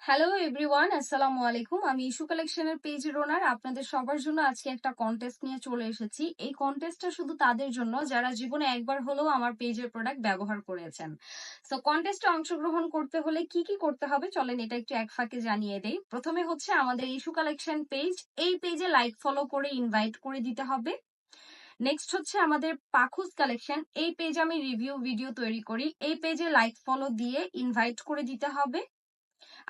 Hello everyone, আসসালামু আলাইকুম। আমি ইস্যু কালেকশনের পেজের ওনার। আপনাদের সবার জন্য আজকে একটা কন্টেস্ট নিয়ে চলে এসেছি। এই কন্টেস্টটা শুধু তাদের জন্য যারা জীবনে একবার হলেও আমার পেজের প্রোডাক্ট ব্যবহার করেছেন। সো কন্টেস্টে অংশগ্রহণ করতে হলে কি কি করতে হবে চলেন এটা একটু এক ফাঁকে জানিয়ে দেই। প্রথমে হচ্ছে আমাদের ইস্যু কালেকশন পেজ, এই পেজে লাইক ফলো করে ইনভাইট করে দিতে হবে। নেক্সট হচ্ছে আমাদের পাখুজ কালেকশন, এই পেজে আমি রিভিউ ভিডিও তৈরি করি, এই পেজে লাইক ফলো দিয়ে ইনভাইট করে দিতে হবে।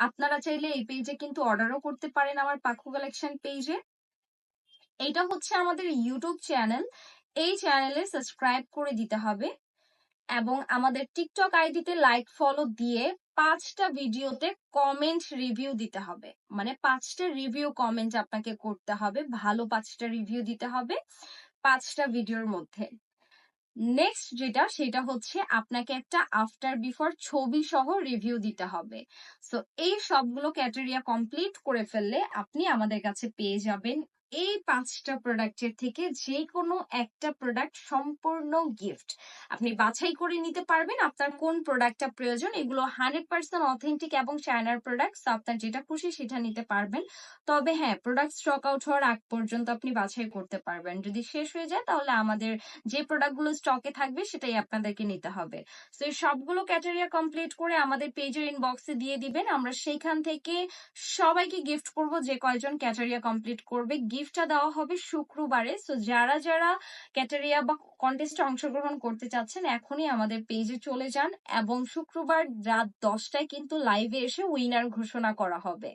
আপনারা চাইলে এই পেজে কিন্তু অর্ডারও করতে পারেন আমার পাখু কালেকশন পেজে। এইটা হচ্ছে আমাদের ইউটিউব চ্যানেল, এই চ্যানেলে সাবস্ক্রাইব করে দিতে হবে এবং আমাদের টিকটক আইডিতে লাইক ফলো দিয়ে 5টা ভিডিওতে কমেন্ট রিভিউ দিতে হবে। মানে 5টা রিভিউ কমেন্ট আপনাকে করতে হবে, ভালো 5টা রিভিউ দিতে হবে 5টা ভিডিওর মধ্যে। নেক্সট যেটা সেটা হচ্ছে আপনাকে একটা আফটার বিফোর ছবি সহ রিভিউ দিতে হবে। সো এই সবগুলো ক্যাটেরিয়া কমপ্লিট করে ফেললে আপনি আমাদের কাছে পেয়ে যাবেন এই 5টা প্রোডাক্টের থেকে যে কোনো একটা প্রোডাক্ট সম্পূর্ণ গিফট। আপনি বাছাই করে নিতে পারবেন আপনার কোন প্রোডাক্টটা প্রয়োজন। এগুলো 100% অথেন্টিক এবং চায়নার প্রোডাক্ট, আপনার যেটা খুশি সেটা নিতে পারবেন। তবে হ্যাঁ, প্রোডাক্ট স্টক আউট হওয়ার আগ পর্যন্ত আপনি বাছাই করতে পারবেন। যদি শেষ হয়ে যায় তাহলে আমাদের যে প্রোডাক্টগুলো স্টকে থাকবে সেটাই আপনাদেরকে নিতে হবে। সো এই সবগুলো ক্যাটেরিয়া কমপ্লিট করে আমাদের পেজের ইনবক্সে দিয়ে দিবেন, আমরা সেইখান থেকে সবাইকে গিফট করব যে কয়জন ক্যাটেরিয়া কমপ্লিট করবে। গিফটটা দেওয়া হবে শুক্রবারে। সো যারা যারা ক্যাটেরিয়া বা কন্টেস্টে অংশগ্রহণ করতে চাচ্ছেন এখনই আমাদের পেজে চলে যান এবং শুক্রবার রাত 10টায় কিন্তু লাইভে এসে উইনার ঘোষণা করা হবে।